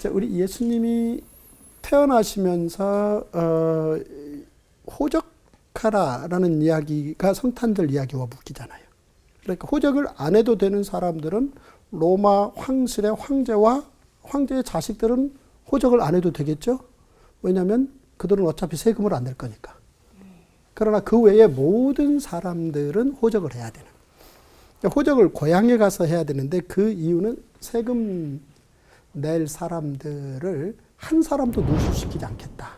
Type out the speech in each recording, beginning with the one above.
우리 예수님이 태어나시면서 호적하라라는 이야기가 성탄절 이야기와 묶이잖아요. 그러니까 호적을 안 해도 되는 사람들은 로마 황실의 황제와 황제의 자식들은 호적을 안 해도 되겠죠. 왜냐하면 그들은 어차피 세금을 안 낼 거니까. 그러나 그 외에 모든 사람들은 호적을 해야 되는. 호적을 고향에 가서 해야 되는데 그 이유는 세금 낼 사람들을 한 사람도 누수시키지 않겠다.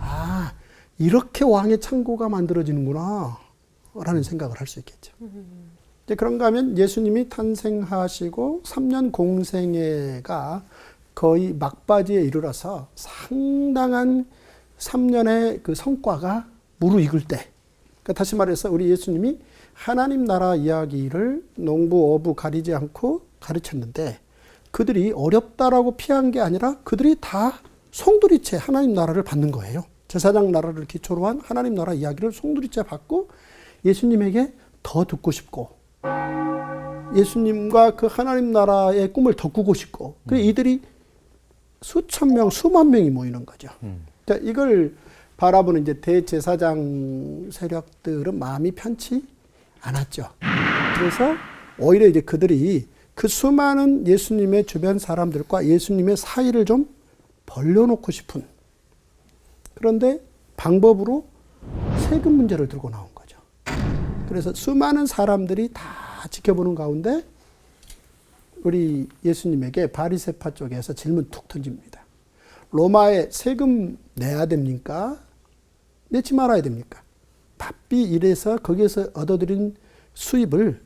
아, 이렇게 왕의 창고가 만들어지는구나 라는 생각을 할 수 있겠죠. 이제 그런가 하면 예수님이 탄생하시고 3년 공생애가 거의 막바지에 이르러서 상당한 3년의 그 성과가 무르익을 때, 그러니까 다시 말해서 우리 예수님이 하나님 나라 이야기를 농부, 어부 가리지 않고 가르쳤는데 그들이 어렵다라고 피한 게 아니라 그들이 다 송두리째 하나님 나라를 받는 거예요. 제사장 나라를 기초로 한 하나님 나라 이야기를 송두리째 받고 예수님에게 더 듣고 싶고 예수님과 그 하나님 나라의 꿈을 더 꾸고 싶고 그래서 이들이 수천 명, 수만 명이 모이는 거죠. 자, 이걸 바라보는 이제 대제사장 세력들은 마음이 편치 않았죠. 그래서 오히려 이제 그들이 그 수많은 예수님의 주변 사람들과 예수님의 사이를 좀 벌려놓고 싶은 그런데 방법으로 세금 문제를 들고 나온 거죠. 그래서 수많은 사람들이 다 지켜보는 가운데 우리 예수님에게 바리새파 쪽에서 질문 툭 던집니다. 로마에 세금 내야 됩니까? 내지 말아야 됩니까? 바삐 일해서 거기에서 얻어들인 수입을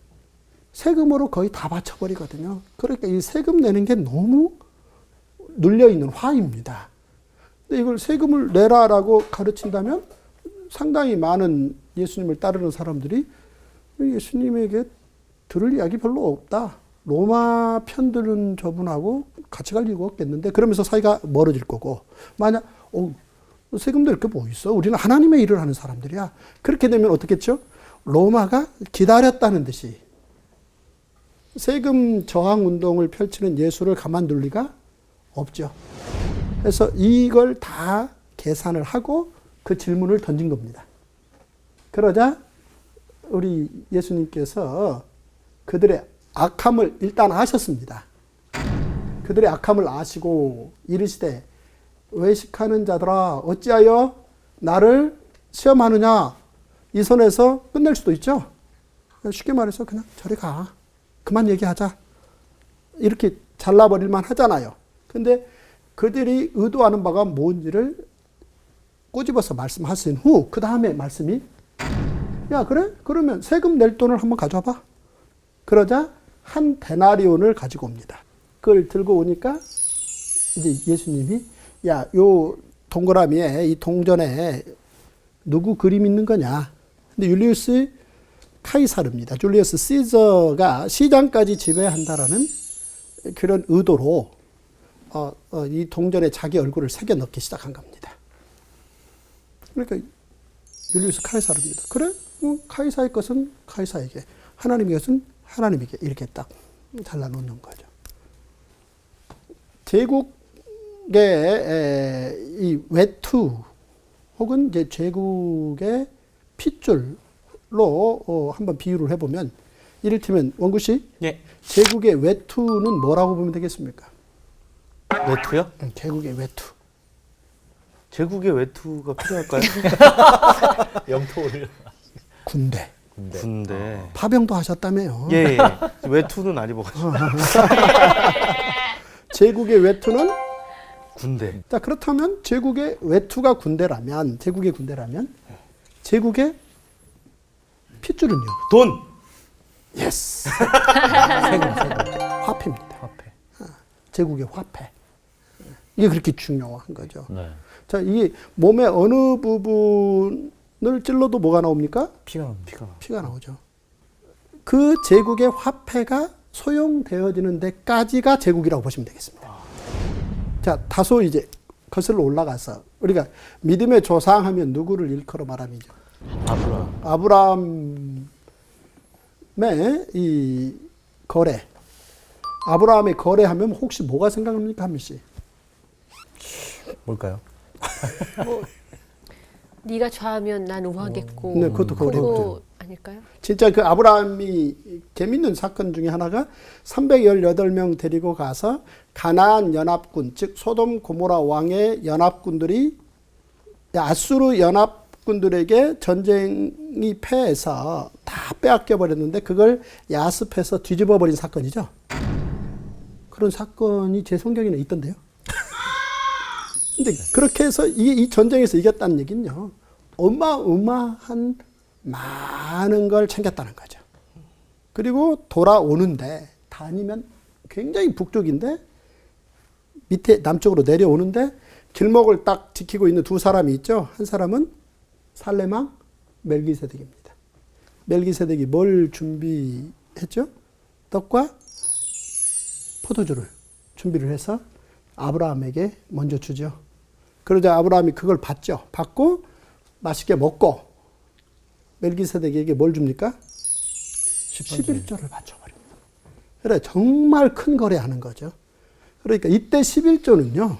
세금으로 거의 다 바쳐버리거든요. 그러니까 이 세금 내는 게 너무 눌려있는 화입니다. 근데 이걸 세금을 내라라고 가르친다면 상당히 많은 예수님을 따르는 사람들이 예수님에게 들을 이야기 별로 없다. 로마 편드는 저분하고 같이 갈 이유가 없겠는데 그러면서 사이가 멀어질 거고 만약 세금 낼 게 뭐 있어? 우리는 하나님의 일을 하는 사람들이야. 그렇게 되면 어떻겠죠? 로마가 기다렸다는 듯이 세금 저항 운동을 펼치는 예수를 가만둘 리가 없죠. 그래서 이걸 다 계산을 하고 그 질문을 던진 겁니다. 그러자 우리 예수님께서 그들의 악함을 일단 아셨습니다. 그들의 악함을 아시고 이르시되 외식하는 자들아 어찌하여 나를 시험하느냐 이 선에서 끝낼 수도 있죠. 쉽게 말해서 그냥 저리 가. 그만 얘기하자. 이렇게 잘라버릴만 하잖아요. 근데 그들이 의도하는 바가 뭔지를 꼬집어서 말씀하신 후 그 다음에 말씀이 야 그래? 그러면 세금 낼 돈을 한번 가져와봐. 그러자 한 데나리온을 가지고 옵니다. 그걸 들고 오니까 이제 예수님이 야, 요 동그라미에 이 동전에 누구 그림 있는 거냐? 근데 율리우스 카이사르입니다. 줄리어스 시저가 시장까지 지배한다라는 그런 의도로 이 동전에 자기 얼굴을 새겨 넣기 시작한 겁니다. 그러니까 율리우스 카이사르입니다. 그래? 카이사의 것은 카이사에게, 하나님의 것은 하나님에게 이렇게 딱 잘라놓는 거죠. 제국의 이 외투 혹은 이제 제국의 핏줄로 한번 비유를 해보면 이를테면 원구 씨, 예. 제국의 외투는 뭐라고 보면 되겠습니까? 외투요? 제국의 외투. 제국의 외투가 필요할까요? 영토를. 군대. 군대. 파병도 하셨다며요. 예, 예. 외투는 안 입어가지고. 제국의 외투는 군대. 자 그렇다면 제국의 외투가 군대라면 제국의 핏줄은요? 돈. 예스. 세금. 화폐입니다. 화폐. 제국의 화폐. 이게 그렇게 중요한 거죠. 네. 자, 이게 몸의 어느 부분을 찔러도 뭐가 나옵니까? 피가. 피가 나오죠. 그 제국의 화폐가 소용되어지는 데까지가 제국이라고 보시면 되겠습니다. 자, 다소 이제 거슬러 올라가서 우리가 믿음의 조상하면 누구를 일컬어 말함이죠? 아브라함의 이 거래. 아브라함의 거래하면 혹시 뭐가 생각납니까, 한미 씨? 뭘까요? 뭐 네가 좌하면 난 우하겠고. 네, 그것도 거래죠. 그거 아닐까요? 진짜 그 아브라함이 재밌는 사건 중에 하나가 318명 데리고 가서 가나안 연합군, 즉 소돔 고모라 왕의 연합군들이 아수르 연합군들에게 전쟁이 패해서 다 빼앗겨 버렸는데 그걸 야습해서 뒤집어 버린 사건이죠. 그런 사건이 제 성경에는 있던데요. 근데 그렇게 해서 이 전쟁에서 이겼다는 얘기는요, 어마어마한 많은 걸 챙겼다는 거죠. 그리고 돌아오는데, 다니면 굉장히 북쪽인데, 밑에 남쪽으로 내려오는데, 길목을 딱 지키고 있는 두 사람이 있죠. 한 사람은 살레망 멜기세덱입니다. 멜기세덱이 뭘 준비했죠? 떡과 포도주를 준비를 해서 아브라함에게 먼저 주죠. 그러자 아브라함이 그걸 받죠. 받고 맛있게 먹고 멜기세덱에게 뭘 줍니까? 11조를 바쳐버립니다. 그래, 정말 큰 거래하는 거죠. 그러니까 이때 11조는요,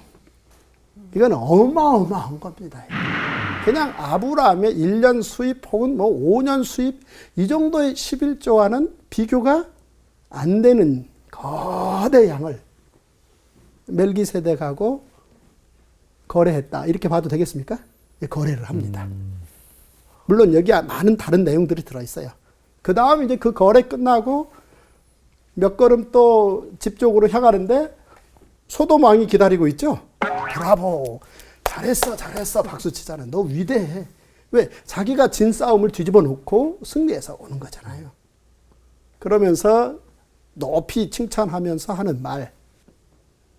이건 어마어마한 겁니다. 그냥 아브라함의 1년 수입 혹은 뭐 5년 수입 이 정도의 11조와는 비교가 안 되는 거대 양을 멜기세덱하고 거래했다. 이렇게 봐도 되겠습니까? 예, 거래를 합니다. 물론 여기에 많은 다른 내용들이 들어있어요. 그 다음 이제 그 거래 끝나고 몇 걸음 또 집 쪽으로 향하는데 소돔 왕이 기다리고 있죠. 브라보, 잘했어, 잘했어, 박수 치자는. 너 위대해. 왜? 자기가 진 싸움을 뒤집어 놓고 승리해서 오는 거잖아요. 그러면서 높이 칭찬하면서 하는 말.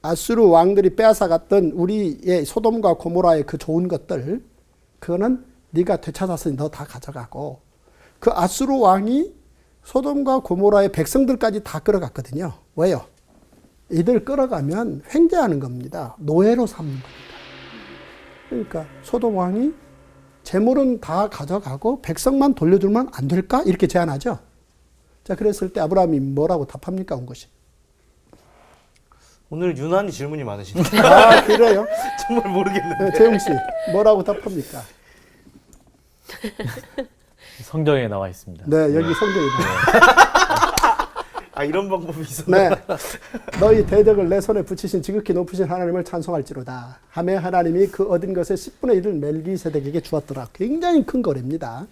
아수르 왕들이 빼앗아갔던 우리의 소돔과 고모라의 그 좋은 것들, 그거는 네가 되찾았으니 너 다 가져가고, 그 아수르 왕이 소돔과 고모라의 백성들까지 다 끌어갔거든요. 왜요? 이들 끌어가면 횡재하는 겁니다. 노예로 삼는 겁니다. 그러니까 소돔 왕이 재물은 다 가져가고 백성만 돌려주면 안 될까? 이렇게 제안하죠. 자, 그랬을 때 아브라함이 뭐라고 답합니까? 온 것이. 오늘 유난히 질문이 많으시네요. 아, 그래요? 정말 모르겠는데. 네, 재웅 씨, 뭐라고 답합니까? 성경에 나와 있습니다. 네, 여기 성경이다. 아, 이런 방법이 있었나요? 네. 너희 대적을 내 손에 붙이신 지극히 높으신 하나님을 찬송할지로다. 하매 하나님이 그 얻은 것의 10분의 1을 멜기세덱에게 주었더라. 굉장히 큰 거래입니다.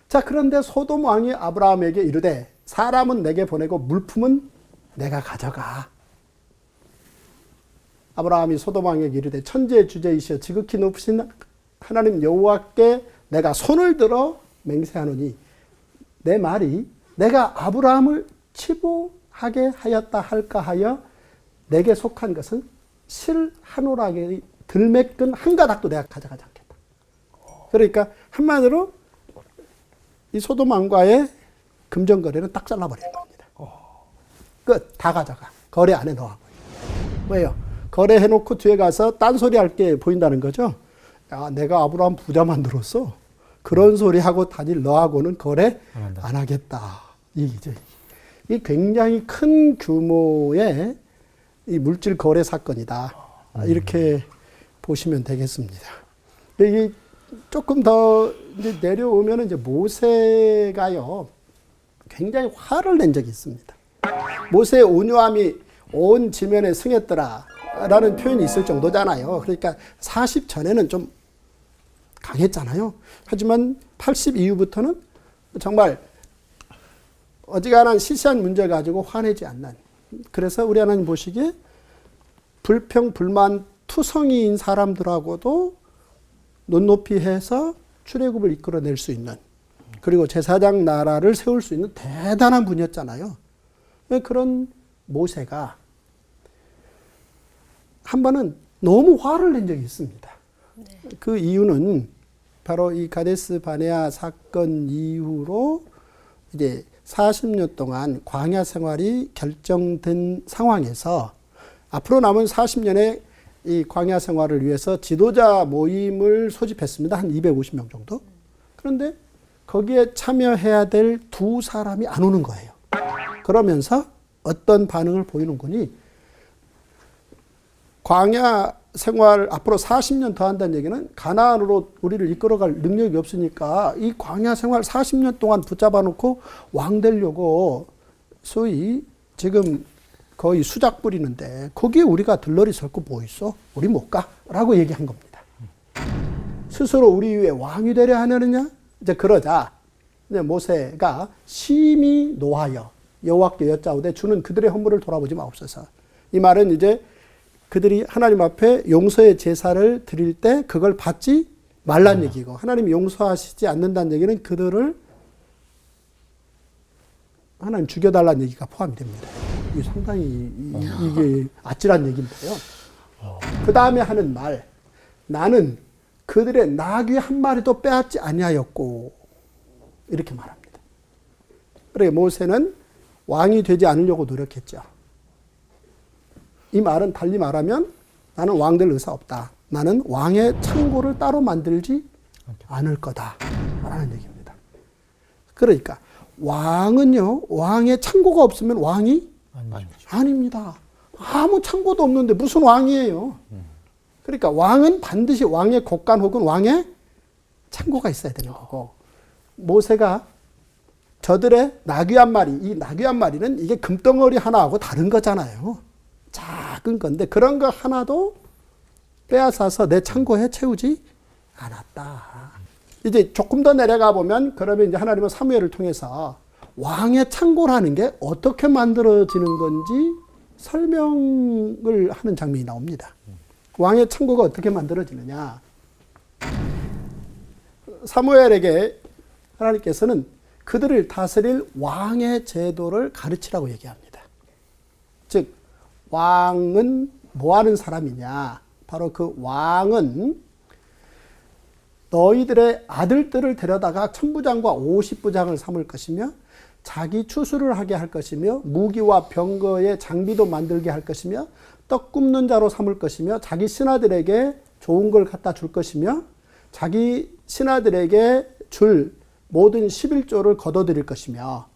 자, 그런데 소돔 왕이 아브라함에게 이르되 사람은 내게 보내고 물품은 내가 가져가. 아브라함이 소돔 왕에게 이르되 천지의 주제이시여 지극히 높으신 하나님 여호와께 내가 손을 들어 맹세하노니, 내 말이 내가 아브라함을 치부하게 하였다 할까 하여 내게 속한 것은 실 한 오락의 들매끈 한 가닥도 내가 가져가지 않겠다. 그러니까 한마디로 이 소돔 왕과의 금전 거래는 딱 잘라버리는 겁니다. 끝. 다 가져가. 거래 안에 넣어. 왜요? 거래해놓고 뒤에 가서 딴소리 할 게 보인다는 거죠. 야, 내가 아브라함 부자 만들었어. 그런 소리 하고 다닐 너하고는 거래 안 하겠다. 이게 굉장히 큰 규모의 이 물질 거래 사건이다. 이렇게 보시면 되겠습니다. 이게 조금 더 이제 내려오면 이제 모세가요, 굉장히 화를 낸 적이 있습니다. 모세의 온유함이 온 지면에 승했더라 라는 표현이 있을 정도잖아요. 그러니까 40 전에는 좀 강했잖아요. 하지만 80 이후부터는 정말 어지간한 시시한 문제 가지고 화내지 않는. 그래서 우리 하나님 보시기에 불평, 불만, 투성이인 사람들하고도 눈높이 해서 출애굽을 이끌어낼 수 있는, 그리고 제사장 나라를 세울 수 있는 대단한 분이었잖아요. 그런 모세가 한 번은 너무 화를 낸 적이 있습니다. 그 이유는 바로 이 가데스 바네아 사건 이후로 이제 40년 동안 광야 생활이 결정된 상황에서 앞으로 남은 40년의 이 광야 생활을 위해서 지도자 모임을 소집했습니다. 한 250명 정도. 그런데 거기에 참여해야 될 두 사람이 안 오는 거예요. 그러면서 어떤 반응을 보이는 거니? 광야 생활 앞으로 40년 더 한다는 얘기는 가나안으로 우리를 이끌어갈 능력이 없으니까 이 광야 생활 40년 동안 붙잡아 놓고 왕 되려고 소위 지금 거의 수작 부리는데 거기에 우리가 들러리 설 거 뭐 있어? 우리 못 가? 라고 얘기한 겁니다. 스스로 우리 위에 왕이 되려 하느냐? 이제 그러자 이제 모세가 심히 노하여 여호와께 여짜오되 주는 그들의 허물을 돌아보지 마옵소서. 이 말은 이제 그들이 하나님 앞에 용서의 제사를 드릴 때 그걸 받지 말란 얘기고, 하나님이 용서하시지 않는다는 얘기는 그들을 하나님 죽여달라는 얘기가 포함이 됩니다. 이게 상당히 이게 아찔한 얘기인데요. 그 다음에 하는 말, 나는 그들의 나귀 한 마리도 빼앗지 아니하였고, 이렇게 말합니다. 그러니까 모세는 왕이 되지 않으려고 노력했죠. 이 말은 달리 말하면 나는 왕 될 의사 없다. 나는 왕의 창고를 따로 만들지 않을 거다. 라는 얘기입니다. 그러니까 왕은요, 왕의 창고가 없으면 왕이 아닙니다. 아무 창고도 없는데 무슨 왕이에요. 그러니까 왕은 반드시 왕의 곳간 혹은 왕의 창고가 있어야 되는 거고, 모세가 저들의 나귀 한 마리, 이 나귀 한 마리는 이게 금덩어리 하나하고 다른 거잖아요. 작은 건데 그런 거 하나도 빼앗아서 내 창고에 채우지 않았다. 이제 조금 더 내려가 보면 그러면 이제 하나님은 사무엘을 통해서 왕의 창고라는 게 어떻게 만들어지는 건지 설명을 하는 장면이 나옵니다. 왕의 창고가 어떻게 만들어지느냐. 사무엘에게 하나님께서는 그들을 다스릴 왕의 제도를 가르치라고 얘기합니다. 즉 왕은 뭐 하는 사람이냐. 바로 그 왕은 너희들의 아들들을 데려다가 천부장과 50부장을 삼을 것이며 자기 추수를 하게 할 것이며 무기와 병거의 장비도 만들게 할 것이며 떡 굽는 자로 삼을 것이며 자기 신하들에게 좋은 걸 갖다 줄 것이며 자기 신하들에게 줄 모든 11조를 거둬들일 것이며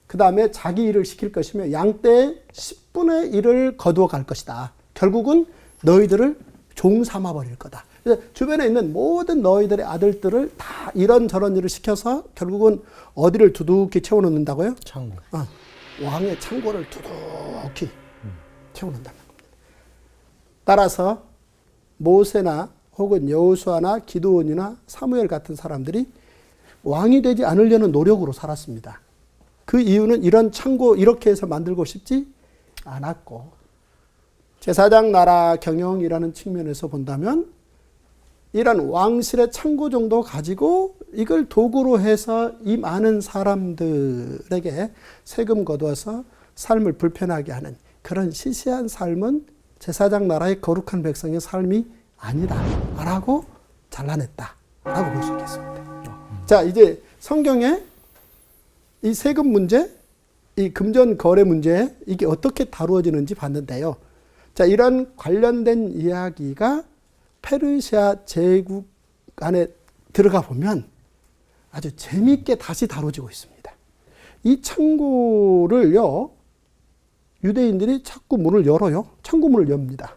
그 다음에 자기 일을 시킬 것이며 양떼의 10분의 1을 거두어 갈 것이다. 결국은 너희들을 종 삼아 버릴 거다. 그래서 주변에 있는 모든 너희들의 아들들을 다 이런저런 일을 시켜서 결국은 어디를 두둑히 채워놓는다고요? 창고. 왕의 창고를 두둑히 채워놓는다는 겁니다. 따라서 모세나 혹은 여호수아나 기드온이나 사무엘 같은 사람들이 왕이 되지 않으려는 노력으로 살았습니다. 그 이유는 이런 창고 이렇게 해서 만들고 싶지 않았고, 제사장 나라 경영이라는 측면에서 본다면 이런 왕실의 창고 정도 가지고 이걸 도구로 해서 이 많은 사람들에게 세금 거두어서 삶을 불편하게 하는 그런 시시한 삶은 제사장 나라의 거룩한 백성의 삶이 아니다 라고 잘라냈다 라고 볼 수 있겠습니다. 자, 이제 성경에 이 세금 문제, 이 금전 거래 문제, 이게 어떻게 다루어지는지 봤는데요. 자, 이런 관련된 이야기가 페르시아 제국 안에 들어가 보면 아주 재미있게 다시 다뤄지고 있습니다. 이 창고를요, 유대인들이 자꾸 문을 열어요. 창고문을 엽니다.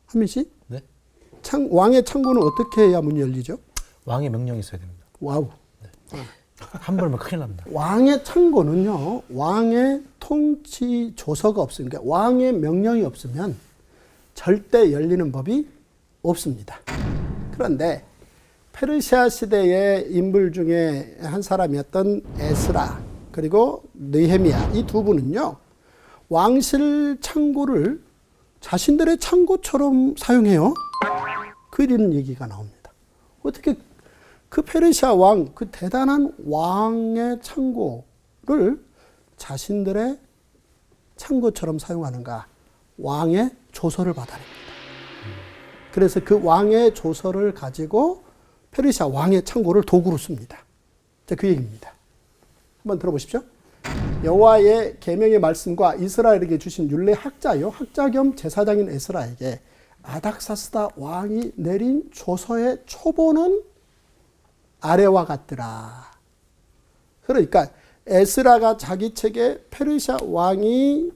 한민 씨? 네? 왕의 창고는 어떻게 해야 문이 열리죠? 왕의 명령이 있어야 됩니다. 와우. 함부로면 큰일 납니다. 왕의 창고는요, 왕의 통치 조서가 없으니까 왕의 명령이 없으면 절대 열리는 법이 없습니다. 그런데 페르시아 시대의 인물 중에 한 사람이었던 에스라 그리고 느헤미야, 이 두 분은요, 왕실 창고를 자신들의 창고처럼 사용해요. 그런 얘기가 나옵니다. 어떻게 그 페르시아 왕, 그 대단한 왕의 창고를 자신들의 창고처럼 사용하는가? 왕의 조서를 받아냅니다. 그래서 그 왕의 조서를 가지고 페르시아 왕의 창고를 도구로 씁니다. 자, 그 얘기입니다. 한번 들어보십시오. 여호와의 계명의 말씀과 이스라엘에게 주신 율례 학자요, 학자 겸 제사장인 에스라에게 아닥사스다 왕이 내린 조서의 초본은 아래와 같더라. 그러니까 에스라가 자기 책에 페르시아 왕이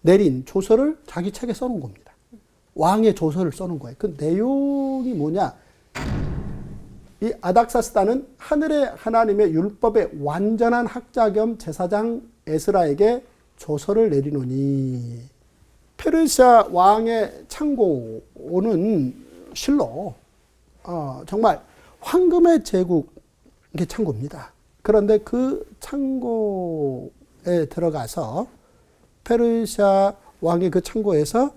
내린 조서를 자기 책에 써놓은 겁니다. 왕의 조서를 써놓은 거예요. 그 내용이 뭐냐? 이 아닥사스다는 하늘의 하나님의 율법의 완전한 학자 겸 제사장 에스라에게 조서를 내리노니, 페르시아 왕의 창고는 실로 정말 황금의 제국의 창고입니다. 그런데 그 창고에 들어가서 페르시아 왕의 그 창고에서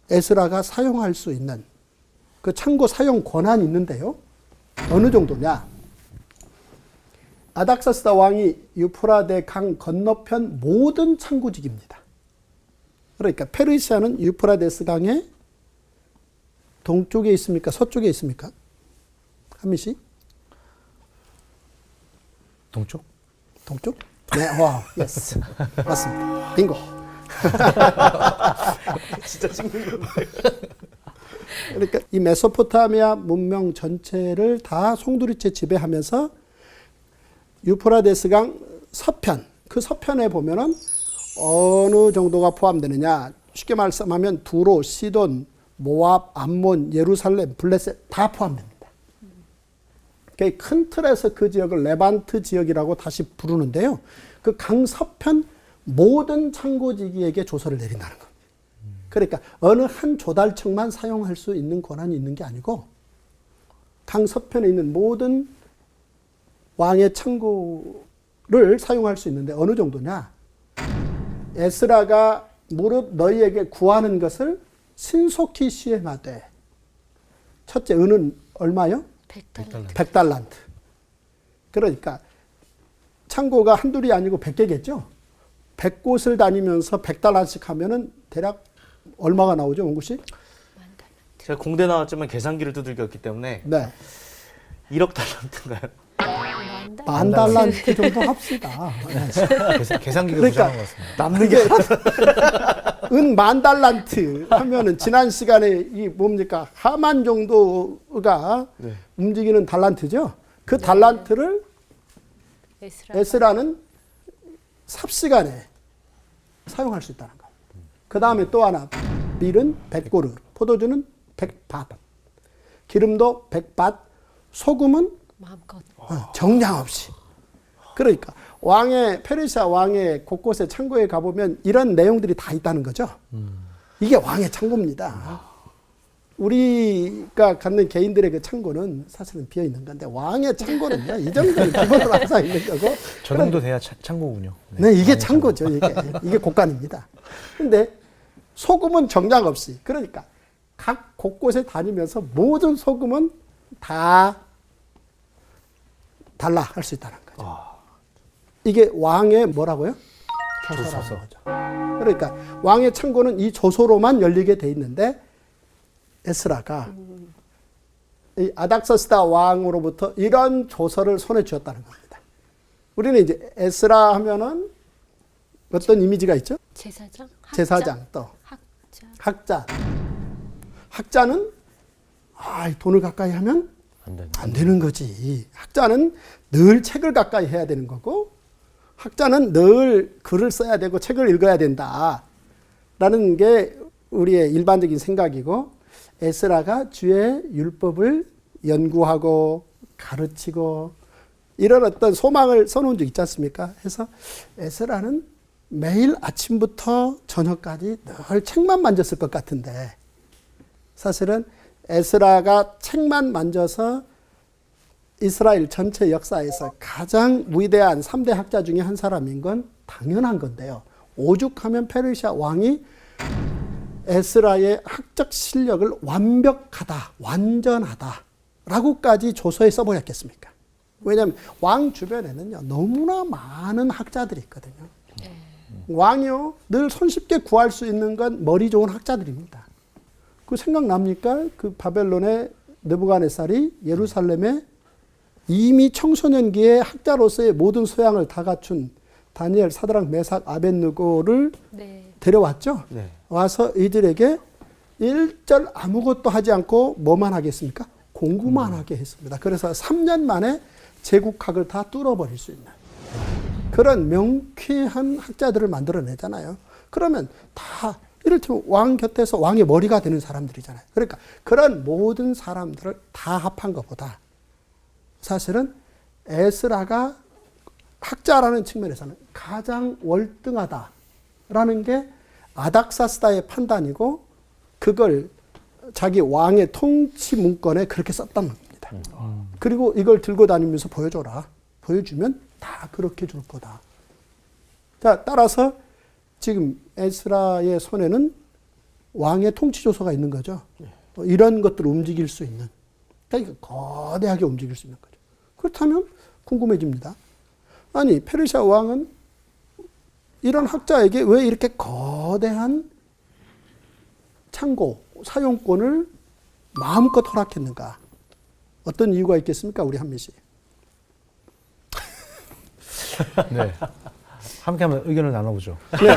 에스라가 사용할 수 있는 그 창고 사용 권한이 있는데요. 어느 정도냐? 아닥사스다 왕이 유프라데 강 건너편 모든 창고직입니다. 그러니까 페르시아는 유프라데스 강의 동쪽에 있습니까? 서쪽에 있습니까? 한미 씨? 동쪽? 동쪽? 네, 와, 예스. 맞습니다. 빙고. 진짜 찍는 거. 그러니까 이 메소포타미아 문명 전체를 다 송두리째 지배하면서 유프라데스강 서편, 그 서편에 보면은 어느 정도가 포함되느냐? 쉽게 말씀하면 두로, 시돈, 모압, 암몬, 예루살렘, 블레셋 다 포함됩니다. 큰 틀에서 그 지역을 레반트 지역이라고 다시 부르는데요. 그 강 서편 모든 창고지기에게 조서를 내린다는 겁니다. 그러니까 어느 한 조달청만 사용할 수 있는 권한이 있는 게 아니고 강 서편에 있는 모든 왕의 창고를 사용할 수 있는데 어느 정도냐? 에스라가 무릇 너희에게 구하는 것을 신속히 시행하되, 첫째 은은 얼마요? 100달란트. 100달란트. 그러니까 창고가 한둘이 아니고 100개겠죠? 100곳을 다니면서 100달러씩 하면은 대략 얼마가 나오죠, 원구 씨? 제가 공대 나왔지만 계산기를 두들겼기 때문에 네. 1억 달란트인가요? 만 달란트 정도 합시다. 계산기가 그러니까 부족한 것 같습니다. 남는 게 은 만 달란트 하면은 지난 시간에 이 뭡니까? 하만 정도가 네. 움직이는 달란트죠. 그 달란트를 에스라는 삽시간에 사용할 수 있다는 거. 그 다음에 또 하나, 밀은 100고르, 포도주는 100밭, 기름도 100밭, 소금은 마음껏. 정량 없이. 그러니까 페르시아 왕의 곳곳에 창고에 가보면 이런 내용들이 다 있다는 거죠. 이게 왕의 창고입니다. 우리가 갖는 개인들의 그 창고는 사실은 비어 있는 건데 왕의 창고는요, 이 정도는 기본으로 항상 있는 거고. 저 정도 돼야 창고군요. 네, 이게 왕의 창고죠. 이게 곳간입니다. 근데 소금은 정량 없이, 그러니까 각 곳곳에 다니면서 모든 소금은 다 달라 할 수 있다는 거죠. 이게 왕의 뭐라고요? 조서라는 거죠. 그러니까 왕의 창고는 이 조서로만 열리게 돼 있는데 에스라가 이 아닥사스다 왕으로부터 이런 조서를 손에 쥐었다는 겁니다. 우리는 이제 에스라 하면은 어떤 이미지가 있죠? 제사장? 학자? 제사장, 또 학자. 학자는 돈을 가까이 하면 안 되는 거지. 학자는 늘 책을 가까이 해야 되는 거고, 학자는 늘 글을 써야 되고 책을 읽어야 된다라는 게 우리의 일반적인 생각이고, 에스라가 주의 율법을 연구하고 가르치고 이런 어떤 소망을 써놓은 적 있지 않습니까? 해서 에스라는 매일 아침부터 저녁까지 늘 책만 만졌을 것 같은데, 사실은 에스라가 책만 만져서 이스라엘 전체 역사에서 가장 위대한 3대 학자 중에 한 사람인 건 당연한 건데요. 오죽하면 페르시아 왕이 에스라의 학적 실력을 완벽하다, 완전하다라고까지 조서에 써보였겠습니까? 왜냐하면 왕 주변에는요, 너무나 많은 학자들이 있거든요. 왕이요, 늘 손쉽게 구할 수 있는 건 머리 좋은 학자들입니다. 그 생각납니까? 그 바벨론의 느부갓네살이 예루살렘에 이미 청소년기에 학자로서의 모든 소양을 다 갖춘 다니엘, 사드락, 메삭, 아벳느고를 데려왔죠. 네. 와서 이들에게 일절 아무것도 하지 않고 뭐만 하겠습니까? 공부만 하게 했습니다. 그래서 3년 만에 제국학을 다 뚫어버릴 수 있는. 그런 명쾌한 학자들을 만들어내잖아요. 그러면 다 이를테면 왕 곁에서 왕의 머리가 되는 사람들이잖아요. 그러니까 그런 모든 사람들을 다 합한 것보다 사실은 에스라가 학자라는 측면에서는 가장 월등하다라는 게 아닥사스다의 판단이고 그걸 자기 왕의 통치 문건에 그렇게 썼단 말입니다. 그리고 이걸 들고 다니면서 보여줘라. 보여주면 다 그렇게 줄 거다. 자, 따라서 지금 에스라의 손에는 왕의 통치 조서가 있는 거죠. 이런 것들을 움직일 수 있는. 그러니까 거대하게 움직일 수 있는 거죠. 그렇다면 궁금해집니다. 아니, 페르시아 왕은 이런 학자에게 왜 이렇게 거대한 창고, 사용권을 마음껏 허락했는가? 어떤 이유가 있겠습니까? 우리 한미 씨. 네. 함께 한번 의견을 나눠보죠. 네.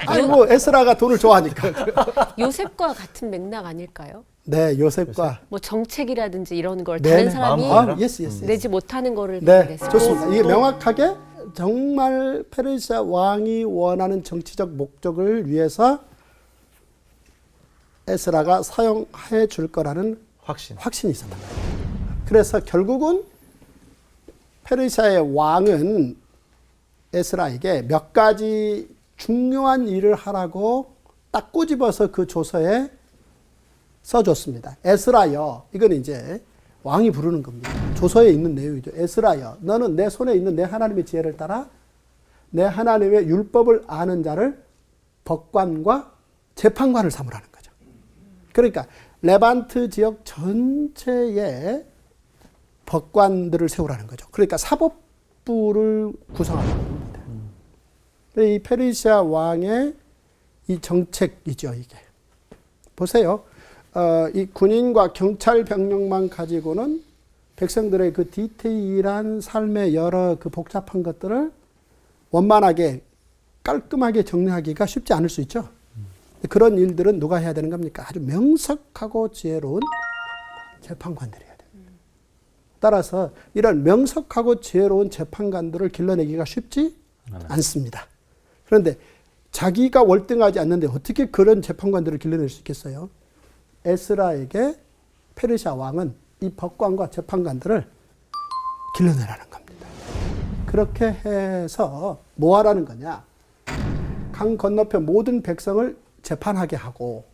아니, 뭐, 에스라가 돈을 좋아하니까. 요셉과 같은 맥락 아닐까요? 네, 요셉과. 뭐 정책이라든지 이런 걸 네네. 다른 사람이 마음 예스. 내지 못하는 거를 네, 냈어요. 좋습니다. 이게 명확하게 정말 페르시아 왕이 원하는 정치적 목적을 위해서 에스라가 사용해 줄 거라는 확신이 있었다. 그래서 결국은 페르시아의 왕은 에스라에게 몇 가지 중요한 일을 하라고 딱 꼬집어서 그 조서에 써줬습니다. 에스라여, 이건 이제 왕이 부르는 겁니다. 조서에 있는 내용이죠. 에스라여, 너는 내 손에 있는 내 하나님의 지혜를 따라 내 하나님의 율법을 아는 자를 법관과 재판관을 삼으라는 거죠. 그러니까 레반트 지역 전체에 법관들을 세우라는 거죠. 그러니까 사법부를 구성하는 겁니다. 이 페르시아 왕의 이 정책이죠, 이게. 보세요. 이 군인과 경찰 병력만 가지고는 백성들의 그 디테일한 삶의 여러 그 복잡한 것들을 원만하게 깔끔하게 정리하기가 쉽지 않을 수 있죠. 그런 일들은 누가 해야 되는 겁니까? 아주 명석하고 지혜로운 재판관들이 해야 됩니다. 따라서 이런 명석하고 지혜로운 재판관들을 길러내기가 쉽지 않습니다. 그런데 자기가 월등하지 않는데 어떻게 그런 재판관들을 길러낼 수 있겠어요? 에스라에게 페르시아 왕은 이 법관과 재판관들을 길러내라는 겁니다. 그렇게 해서 뭐 하라는 거냐? 강 건너편 모든 백성을 재판하게 하고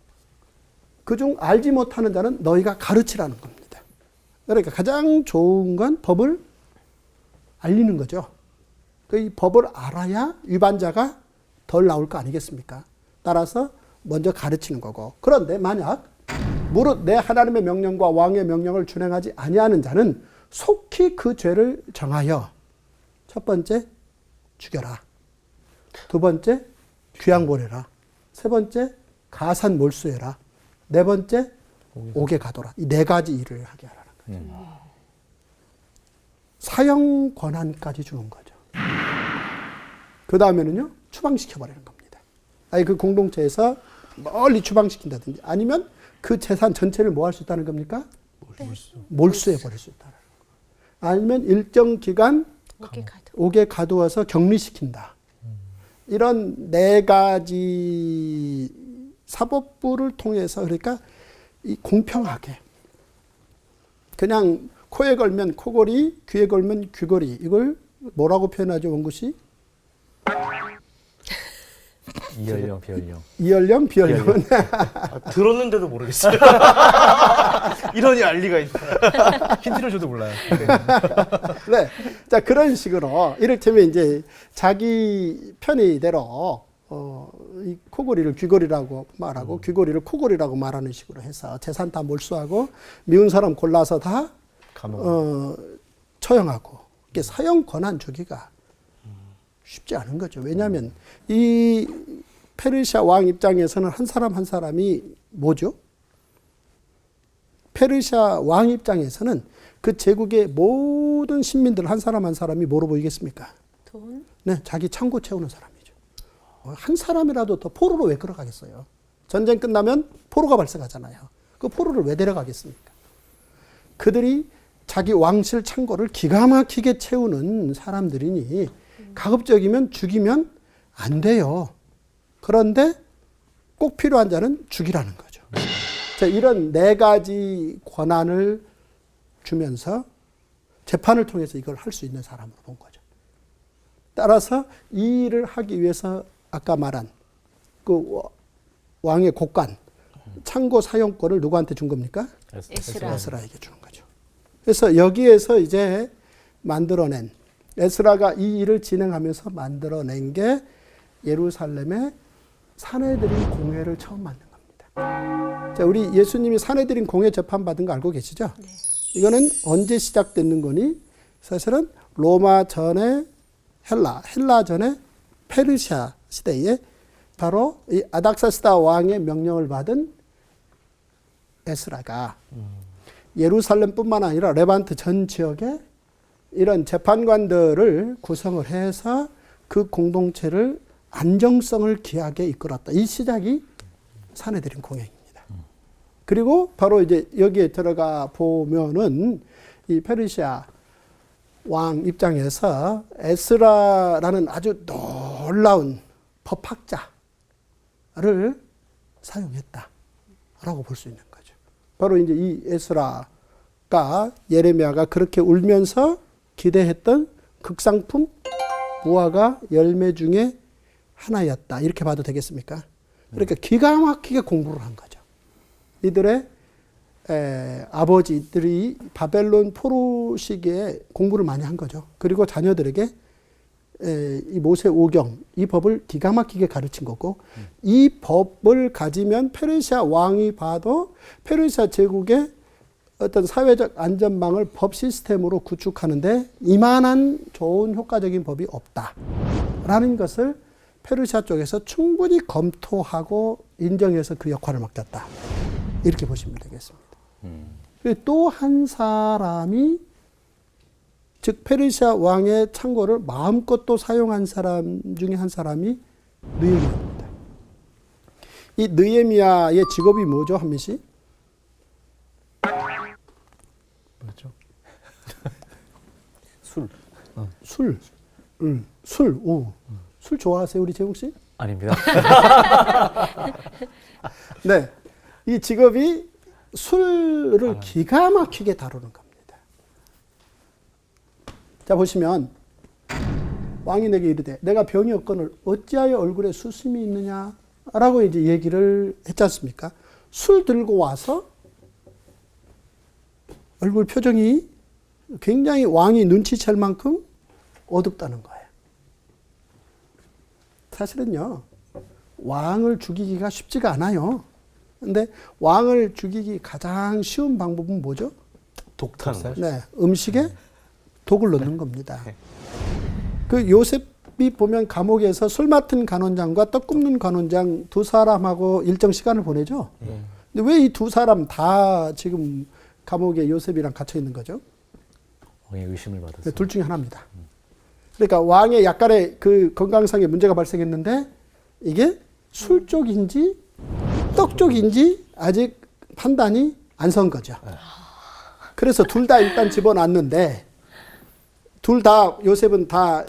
그중 알지 못하는 자는 너희가 가르치라는 겁니다. 그러니까 가장 좋은 건 법을 알리는 거죠. 이 법을 알아야 위반자가 덜 나올 거 아니겠습니까? 따라서 먼저 가르치는 거고. 그런데 만약 무릇 내 하나님의 명령과 왕의 명령을 준행하지 아니하는 자는 속히 그 죄를 정하여 첫 번째 죽여라. 두 번째 귀양 보내라. 세 번째 가산 몰수해라. 네 번째 옥에 가둬라. 이 네 가지 일을 하게 하라는 거죠. 사형 권한까지 주는 거죠. 그 다음에는요, 추방시켜버리는 겁니다. 아니, 그 공동체에서 멀리 추방시킨다든지 아니면 그 재산 전체를 뭐 할 수 있다는 겁니까? 몰수해버릴 수 있다는 거. 아니면 일정 기간 옥에 가두어서 격리시킨다. 이런 네 가지 사법부를 통해서 그러니까 이 공평하게 그냥 코에 걸면 코걸이, 귀에 걸면 귀걸이 이걸 뭐라고 표현하죠, 원구씨? 이연령, 비연령. 이연령, 비연령은 들었는데도 모르겠어요. 이런 알리가 있다. 힌트를 줘도 몰라요. 네. 자, 그런 식으로 이를테면 이제 자기 편의대로 이 코골이를 귀걸이라고 말하고 귀걸이를 코골이라고 말하는 식으로 해서 재산 다 몰수하고 미운 사람 골라서 다 처형하고 이게 사형 권한 주기가 쉽지 않은 거죠. 왜냐하면 이 페르시아 왕 입장에서는 한 사람 한 사람이 뭐죠? 페르시아 왕 입장에서는 그 제국의 모든 신민들 한 사람 한 사람이 뭐로 보이겠습니까? 돈? 네, 자기 창고 채우는 사람이죠. 한 사람이라도 더 포로로 왜 끌어가겠어요? 전쟁 끝나면 포로가 발생하잖아요. 그 포로를 왜 데려가겠습니까? 그들이 자기 왕실 창고를 기가 막히게 채우는 사람들이니 가급적이면 죽이면 안 돼요. 그런데 꼭 필요한 자는 죽이라는 거죠. 자, 이런 네 가지 권한을 주면서 재판을 통해서 이걸 할 수 있는 사람으로 본 거죠. 따라서 이 일을 하기 위해서 아까 말한 그 왕의 곡관, 창고 사용권을 누구한테 준 겁니까? 에스라. 에스라에게 주는 거죠. 그래서 여기에서 이제 만들어낸, 에스라가 이 일을 진행하면서 만들어낸 게 예루살렘의 사내들인 공회를 처음 만든 겁니다. 자, 우리 예수님이 사내들인 공회 재판받은 거 알고 계시죠? 네. 이거는 언제 시작됐는 거니? 사실은 로마 전에 헬라 전에 페르시아 시대에 바로 이 아닥사스다 왕의 명령을 받은 에스라가 예루살렘뿐만 아니라 레반트 전 지역에 이런 재판관들을 구성을 해서 그 공동체를 안정성을 기하게 이끌었다. 이 시작이 사내들인 공회입니다. 그리고 바로 이제 여기에 들어가 보면은 이 페르시아 왕 입장에서 에스라라는 아주 놀라운 법학자를 사용했다라고 볼 수 있는 거죠. 바로 이제 이 에스라가 예레미야가 그렇게 울면서 기대했던 극상품 무화과 열매 중에 하나였다. 이렇게 봐도 되겠습니까? 그러니까 기가 막히게 공부를 한 거죠. 이들의 아버지들이 바벨론 포로 시기에 공부를 많이 한 거죠. 그리고 자녀들에게 이 모세 오경, 이 법을 기가 막히게 가르친 거고, 이 법을 가지면 페르시아 왕이 봐도 페르시아 제국의 어떤 사회적 안전망을 법 시스템으로 구축하는데 이만한 좋은 효과적인 법이 없다라는 것을 페르시아 쪽에서 충분히 검토하고 인정해서 그 역할을 맡겼다. 이렇게 보시면 되겠습니다. 또 한 사람이, 즉 페르시아 왕의 창고를 마음껏 또 사용한 사람 중에 한 사람이 느헤미야입니다. 이 느헤미야의 직업이 뭐죠, 한민 씨? 뭐죠? 술. 술. 술. 오. 술 좋아하세요, 우리 재웅 씨? 아닙니다. 네. 이 직업이 술을 기가 막히게 다루는 겁니다. 자, 보시면 왕이 내게 이르되 내가 병이 없거늘 어찌하여 얼굴에 수심이 있느냐라고 이제 얘기를 했지 않습니까? 술 들고 와서 얼굴 표정이 굉장히 왕이 눈치챌 만큼 어둡다는 거예요. 사실은요, 왕을 죽이기가 쉽지가 않아요. 근데 왕을 죽이기 가장 쉬운 방법은 뭐죠? 독타는 거죠. 네, 음식에 독을 넣는 겁니다. 그 요셉이 보면 감옥에서 술 맡은 간원장과 떡 굽는 간원장 두 사람하고 일정 시간을 보내죠. 근데 왜 이 두 사람 다 지금 감옥에 요셉이랑 갇혀 있는 거죠? 왕의 의심을 받았어요. 둘 중에 하나입니다. 그러니까 왕의 약간의 그 건강상의 문제가 발생했는데 이게 술 쪽인지 떡 쪽인지 아직 판단이 안 선 거죠. 그래서 둘 다 일단 집어놨는데 둘 다 요셉은 다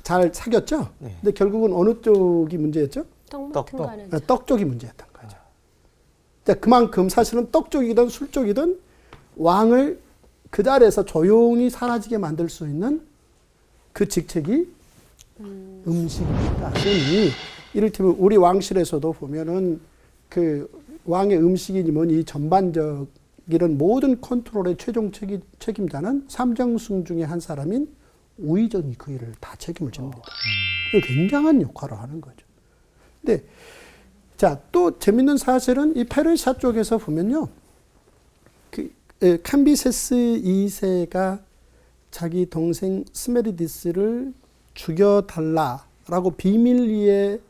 잘 사귀었죠. 네. 근데 결국은 어느 쪽이 문제였죠? 떡 떡, 같은 떡. 거는 떡 쪽이 문제였던 거죠. 자, 그만큼 사실은 떡 쪽이든 술 쪽이든 왕을 그 자리에서 조용히 사라지게 만들 수 있는 그 직책이 음식입니다. 그러니 이를테면 우리 왕실에서도 보면은 그 왕의 음식이니 뭐니 이 전반적 이런 모든 컨트롤의 최종 책임자는 삼정승 중에 한 사람인 우의정이 그 일을 다 책임을 집니다. 굉장한 역할을 하는 거죠. 근데 자, 또 재밌는 사실은 이 페르시아 쪽에서 보면요, 그 캄비세스 2세가 자기 동생 스메리디스를 죽여달라라고 비밀리에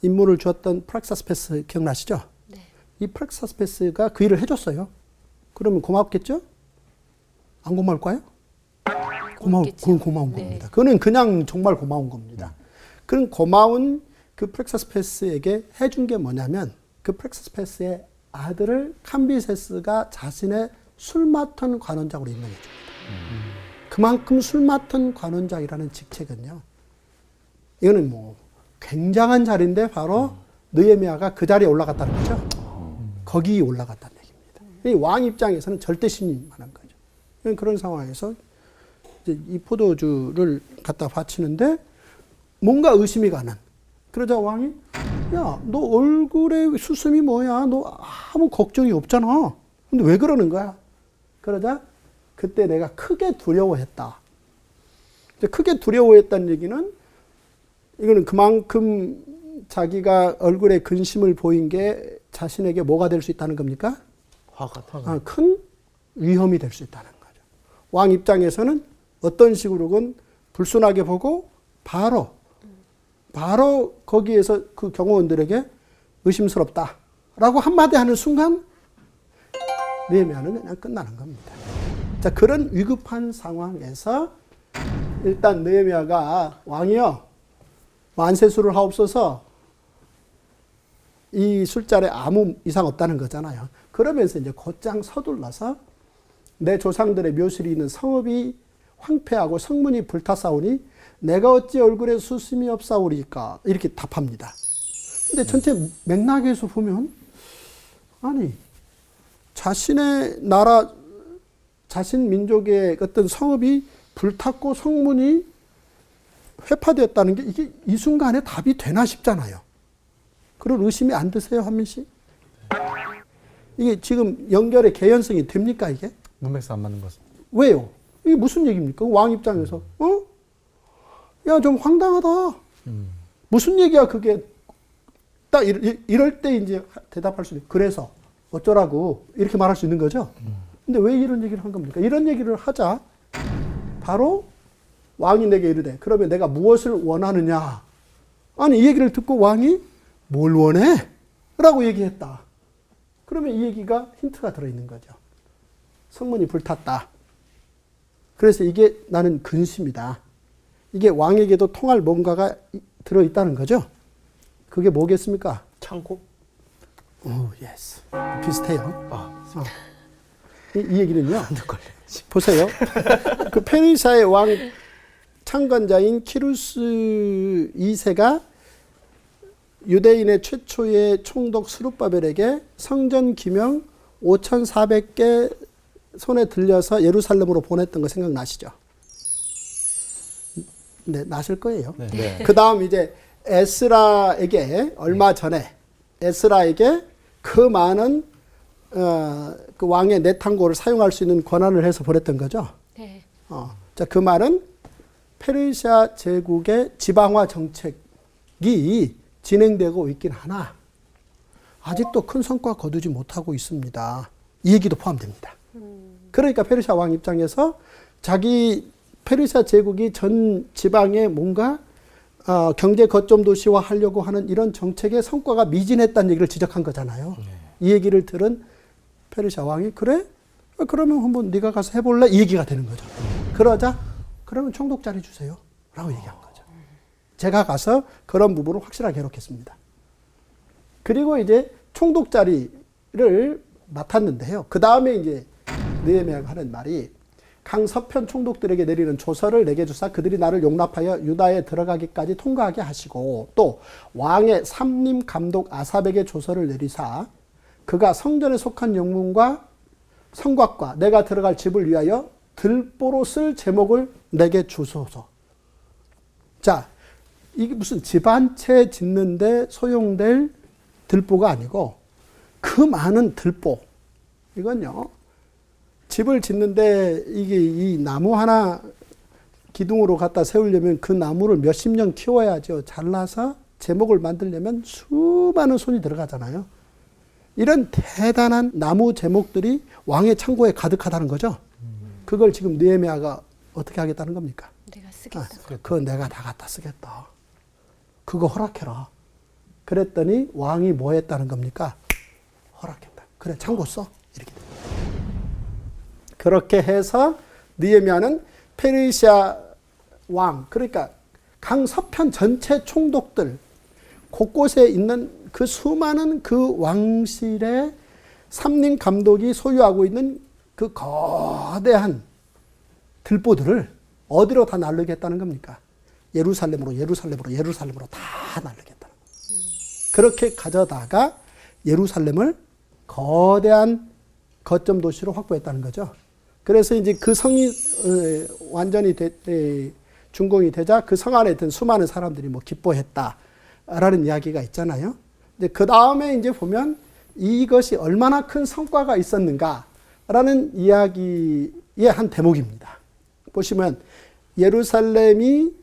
임무를 주었던 프락사스페스 기억나시죠? 네. 이 프락사스페스가 그 일을 해줬어요. 그러면 고맙겠죠? 안 고마울까요? 그건 고마운 네. 겁니다. 그거는 그냥 정말 고마운 겁니다. 그런 고마운 그 프락사스페스에게 해준 게 뭐냐면 그 프락사스페스의 아들을 캄비세스가 자신의 술 맡은 관원장으로 임명해 줍니다. 그만큼 술 맡은 관원장이라는 직책은요, 이거는 뭐 굉장한 자리인데 바로 느헤미야가 그 자리에 올라갔다는 거죠. 거기 올라갔다는 얘기입니다. 이 왕 입장에서는 절대 신임만한 거죠. 그런 상황에서 이제 이 포도주를 갖다 바치는데 뭔가 의심이 가는. 그러자 왕이 야, 너 얼굴에 수염이 뭐야? 너 아무 걱정이 없잖아. 근데 왜 그러는 거야? 그러자 그때 내가 크게 두려워했다. 크게 두려워했다는 얘기는 이거는 그만큼 자기가 얼굴에 근심을 보인 게 자신에게 뭐가 될 수 있다는 겁니까? 화가. 큰 위험이 될 수 있다는 거죠. 왕 입장에서는 어떤 식으로건 불순하게 보고 바로 거기에서 그 경호원들에게 의심스럽다라고 한마디 하는 순간 느헤미야는 그냥 끝나는 겁니다. 자, 그런 위급한 상황에서 일단 느헤미야가 왕이여 만세수를 하옵소서, 이 술자리에 아무 이상 없다는 거잖아요. 그러면서 이제 곧장 서둘러서 내 조상들의 묘실이 있는 성읍이 황폐하고 성문이 불타사오니 내가 어찌 얼굴에 수심이 없사오리까, 이렇게 답합니다. 근데 전체 맥락에서 보면 아니 자신의 나라 자신 민족의 어떤 성읍이 불탔고 성문이 회파되었다는 게 이게 이 순간에 답이 되나 싶잖아요. 그런 의심이 안 드세요, 한민 씨? 이게 지금 연결의 개연성이 됩니까, 이게? 문맥상 안 맞는 것 같습니다. 왜요? 이게 무슨 얘기입니까? 왕 입장에서. 야, 좀 황당하다. 무슨 얘기야, 그게. 딱 이럴 때 이제 대답할 수 있는. 그래서 어쩌라고 이렇게 말할 수 있는 거죠. 근데 왜 이런 얘기를 한 겁니까? 이런 얘기를 하자 바로 왕이 내게 이르되 그러면 내가 무엇을 원하느냐. 아니, 이 얘기를 듣고 왕이 뭘 원해? 라고 얘기했다. 그러면 이 얘기가 힌트가 들어있는 거죠. 성문이 불탔다. 그래서 이게 나는 근심이다. 이게 왕에게도 통할 뭔가가 들어있다는 거죠. 그게 뭐겠습니까? 창고? 오, 예스. 비슷해요. 아, 이 얘기는요. 보세요. 그 페르시아의 왕 창건자인 키루스 2세가 유대인의 최초의 총독 스룹바벨에게 성전 기명 5,400개 손에 들려서 예루살렘으로 보냈던 거 생각나시죠? 네, 나실 거예요. 네. 그 다음 이제 에스라에게 얼마 전에 에스라에게 그 많은 그 왕의 내탕고를 사용할 수 있는 권한을 해서 보냈던 거죠. 네. 자, 그 말은 페르시아 제국의 지방화 정책이 진행되고 있긴 하나 아직도 큰 성과 거두지 못하고 있습니다. 이 얘기도 포함됩니다. 그러니까 페르시아 왕 입장에서 자기 페르시아 제국이 전 지방에 뭔가 경제 거점 도시화 하려고 하는 이런 정책의 성과가 미진했다는 얘기를 지적한 거잖아요. 이 얘기를 들은 페르시아 왕이 그래? 그러면 한번 네가 가서 해볼래? 이 얘기가 되는 거죠. 그러자 그러면 총독 자리 주세요. 라고 얘기한 거죠. 제가 가서 그런 부분을 확실하게 해놓겠습니다. 그리고 이제 총독 자리를 맡았는데요. 그 다음에 이제 느헤미야가 하는 말이 강서편 총독들에게 내리는 조서를 내게 주사 그들이 나를 용납하여 유다에 들어가기까지 통과하게 하시고 또 왕의 삼림 감독 아삽에게 조서를 내리사 그가 성전에 속한 영문과 성곽과 내가 들어갈 집을 위하여 들보로 쓸 제목을 내게 주소서. 자, 이게 무슨 집 한 채 짓는데 소용될 들보가 아니고 그 많은 들보. 이건요. 집을 짓는데 이게 이 나무 하나 기둥으로 갖다 세우려면 그 나무를 몇십 년 키워야죠. 잘라서 제목을 만들려면 수많은 손이 들어가잖아요. 이런 대단한 나무 제목들이 왕의 창고에 가득하다는 거죠. 그걸 지금 느헤미야가 어떻게 하겠다는 겁니까? 내가 쓰겠다. 그거 내가 다 갖다 쓰겠다. 그거 허락해라. 그랬더니 왕이 뭐 했다는 겁니까? 허락했다. 그래, 창고 써. 이렇게 됩니다. 그렇게 해서 느헤미야는 페르시아 왕, 그러니까 강서편 전체 총독들, 곳곳에 있는 그 수많은 그 왕실의 삼림 감독이 소유하고 있는 그 거대한 들보들을 어디로 다 날르겠다는 겁니까? 예루살렘으로 다 날르겠다는 거예요. 그렇게 가져다가 예루살렘을 거대한 거점 도시로 확보했다는 거죠. 그래서 이제 그 성이 완전히 준공이 되자 그 성 안에 있던 수많은 사람들이 뭐 기뻐했다라는 이야기가 있잖아요. 근데 그 다음에 이제 보면 이것이 얼마나 큰 성과가 있었는가라는 이야기의 한 대목입니다. 보시면 예루살렘이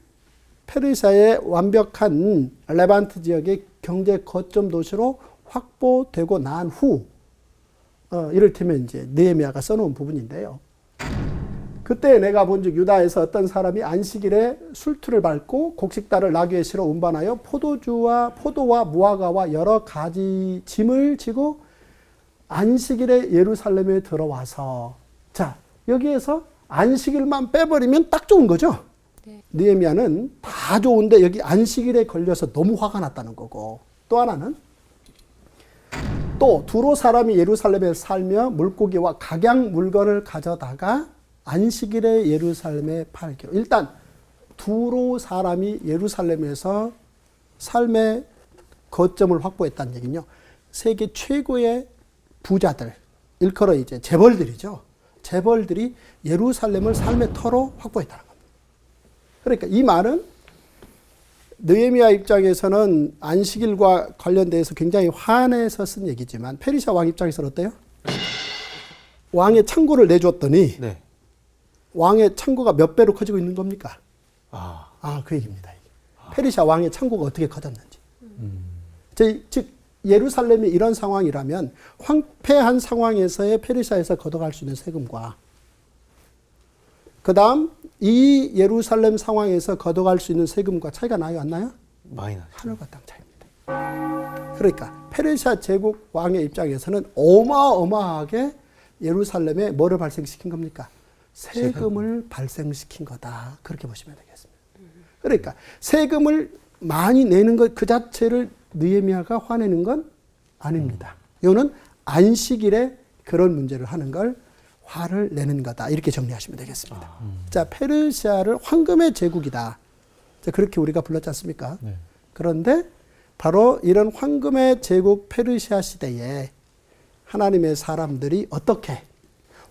페르시아의 완벽한 레반트 지역의 경제 거점 도시로 확보되고 난 후, 이를테면 이제 느헤미야가 써놓은 부분인데요. 그때 내가 본즉 유다에서 어떤 사람이 안식일에 술투를 밟고 곡식달을 나귀에 실어 운반하여 포도와 무화과와 여러 가지 짐을 지고 안식일에 예루살렘에 들어와서, 자, 여기에서 안식일만 빼버리면 딱 좋은 거죠. 네. 느헤미야는 다 좋은데 여기 안식일에 걸려서 너무 화가 났다는 거고, 또 하나는 또 두로 사람이 예루살렘에 살며 물고기와 각양 물건을 가져다가 안식일에 예루살렘에 팔기로. 일단 두로 사람이 예루살렘에서 삶의 거점을 확보했다는 얘기는요, 세계 최고의 부자들, 일컬어 이제 재벌들이죠. 재벌들이 예루살렘을 삶의 터로 확보했다는 겁니다. 그러니까 이 말은 느헤미야 입장에서는 안식일과 관련돼서 굉장히 화내서 쓴 얘기지만 페르시아 왕 입장에서는 어때요? 왕의 창고를 내줬더니 네. 왕의 창고가 몇 배로 커지고 있는 겁니까? 아, 그 얘기입니다. 페르시아 왕의 창고가 어떻게 커졌는지. 즉 예루살렘이 이런 상황이라면 황폐한 상황에서의 페르시아에서 걷어갈 수 있는 세금과 그 다음 이 예루살렘 상황에서 걷어갈 수 있는 세금과 차이가 나요, 안 나요? 많이 나죠. 하늘과 땅 차이입니다. 그러니까 페르시아 제국 왕의 입장에서는 어마어마하게 예루살렘에 뭐를 발생시킨 겁니까? 세금을 발생시킨 거다. 그렇게 보시면 되겠습니다. 그러니까 세금을 많이 내는 것 그 자체를 느헤미야가 화내는 건 아닙니다. 이거는 안식일에 그런 문제를 하는 걸 화를 내는 거다. 이렇게 정리하시면 되겠습니다. 자, 페르시아를 황금의 제국이다. 자, 그렇게 우리가 불렀지 않습니까? 네. 그런데 바로 이런 황금의 제국 페르시아 시대에 하나님의 사람들이 어떻게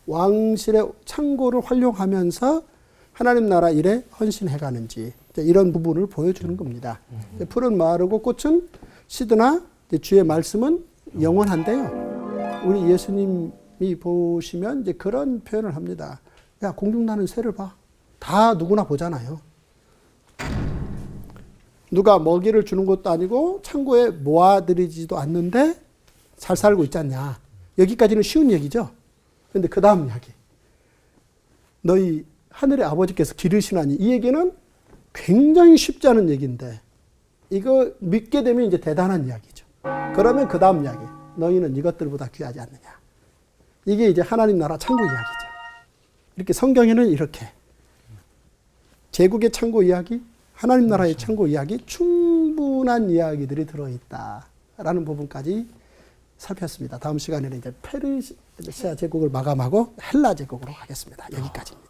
왕실의 창고를 활용하면서 하나님 나라 일에 헌신해 가는지 이런 부분을 보여주는 겁니다. 풀은 마르고 꽃은 시드나 주의 말씀은 영원한데요. 우리 예수님이 보시면 이제 그런 표현을 합니다. 야, 공중나는 새를 봐. 다 누구나 보잖아요. 누가 먹이를 주는 것도 아니고 창고에 모아들이지도 않는데 잘 살고 있지 않냐. 여기까지는 쉬운 얘기죠. 그런데 그 다음 이야기. 너희 하늘의 아버지께서 기르시나니, 이 얘기는 굉장히 쉽지 않은 얘기인데 이거 믿게 되면 이제 대단한 이야기죠. 그러면 그 다음 이야기. 너희는 이것들보다 귀하지 않느냐. 이게 이제 하나님 나라 창고 이야기죠. 이렇게 성경에는 이렇게 제국의 창고 이야기, 하나님 나라의 창고 이야기, 충분한 이야기들이 들어있다라는 부분까지 살폈습니다. 다음 시간에는 이제 페르시아 제국을 마감하고 헬라 제국으로 가겠습니다. 여기까지입니다.